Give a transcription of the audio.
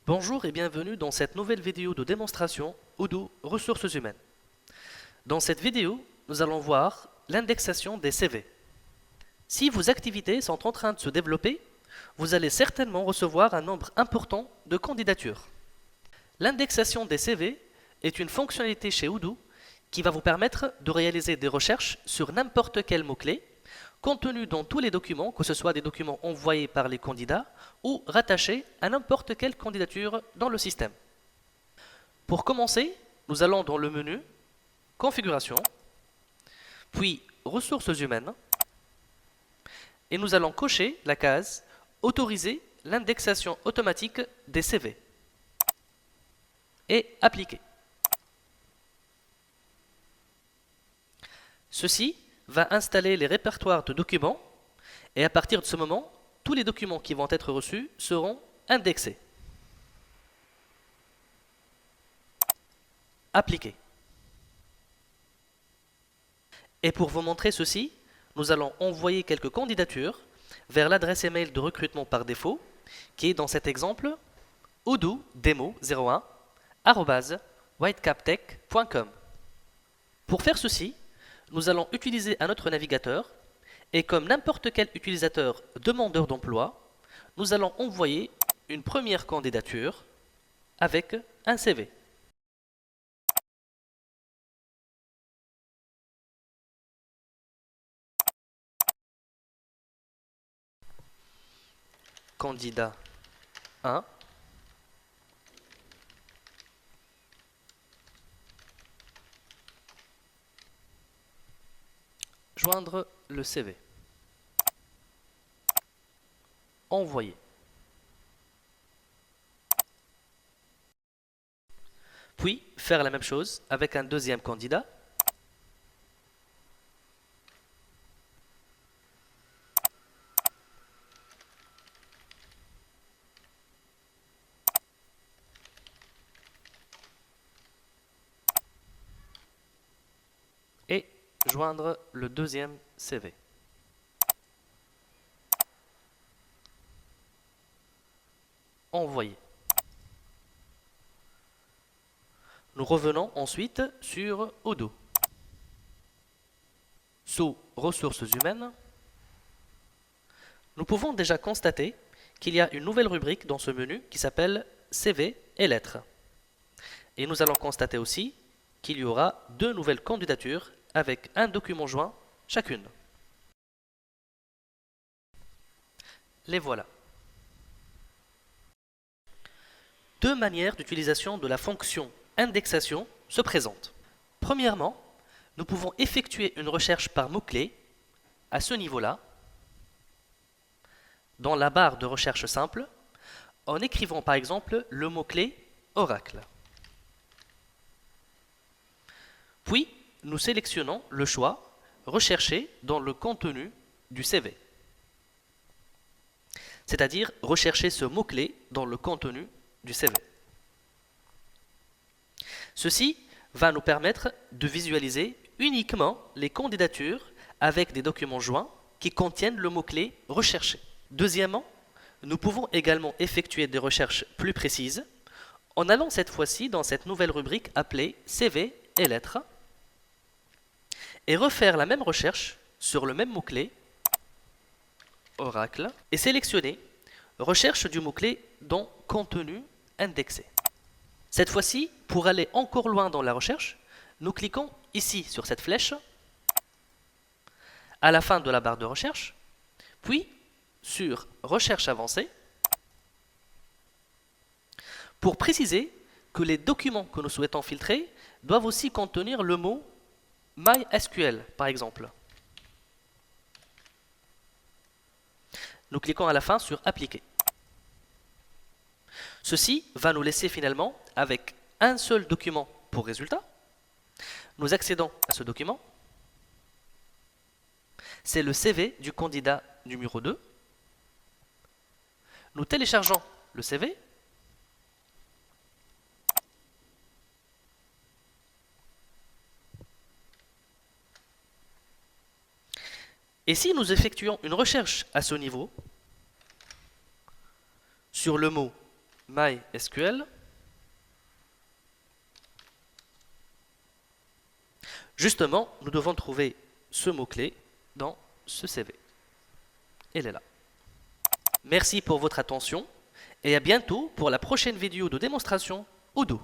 Bonjour et bienvenue dans cette nouvelle vidéo de démonstration Odoo ressources humaines. Dans cette vidéo, nous allons voir l'indexation des CV. Si vos activités sont en train de se développer, vous allez certainement recevoir un nombre important de candidatures. L'indexation des CV est une fonctionnalité chez Odoo qui va vous permettre de réaliser des recherches sur n'importe quel mot-clé contenu dans tous les documents, que ce soit des documents envoyés par les candidats ou rattachés à n'importe quelle candidature dans le système. Pour commencer, nous allons dans le menu Configuration, puis Ressources humaines, et nous allons cocher la case Autoriser l'indexation automatique des CV et Appliquer. Ceci va installer les répertoires de documents et à partir de ce moment, tous les documents qui vont être reçus seront indexés. Appliquer. Et pour vous montrer ceci, nous allons envoyer quelques candidatures vers l'adresse email de recrutement par défaut qui est dans cet exemple odoodemo01@whitecaptech.com. Pour faire ceci, nous allons utiliser un autre navigateur et comme n'importe quel utilisateur demandeur d'emploi, nous allons envoyer une première candidature avec un CV. Candidat 1. Joindre le CV. Envoyer. Puis faire la même chose avec un deuxième candidat. Et joindre le deuxième CV. Envoyer. Nous revenons ensuite sur Odoo. Sous Ressources humaines, nous pouvons déjà constater qu'il y a une nouvelle rubrique dans ce menu qui s'appelle CV et lettres. Et nous allons constater aussi qu'il y aura deux nouvelles candidatures avec un document joint chacune. Les voilà. Deux manières d'utilisation de la fonction indexation se présentent. Premièrement, nous pouvons effectuer une recherche par mots-clés à ce niveau-là, dans la barre de recherche simple, en écrivant par exemple le mot-clé Oracle. Puis, nous sélectionnons le choix Rechercher dans le contenu du CV. C'est-à-dire rechercher ce mot-clé dans le contenu du CV. Ceci va nous permettre de visualiser uniquement les candidatures avec des documents joints qui contiennent le mot-clé recherché. Deuxièmement, nous pouvons également effectuer des recherches plus précises en allant cette fois-ci dans cette nouvelle rubrique appelée CV et lettres et refaire la même recherche sur le même mot-clé Oracle et sélectionner recherche du mot-clé dans contenu indexé. Cette fois-ci, pour aller encore loin dans la recherche, nous cliquons ici sur cette flèche à la fin de la barre de recherche, puis sur Recherche avancée pour préciser que les documents que nous souhaitons filtrer doivent aussi contenir le mot MySQL, par exemple. Nous cliquons à la fin sur Appliquer. Ceci va nous laisser finalement avec un seul document pour résultat. Nous accédons à ce document. C'est le CV du candidat numéro 2. Nous téléchargeons le CV. Et si nous effectuons une recherche à ce niveau sur le mot MySQL. Justement, nous devons trouver ce mot-clé dans ce CV. Il est là. Merci pour votre attention et à bientôt pour la prochaine vidéo de démonstration Odoo.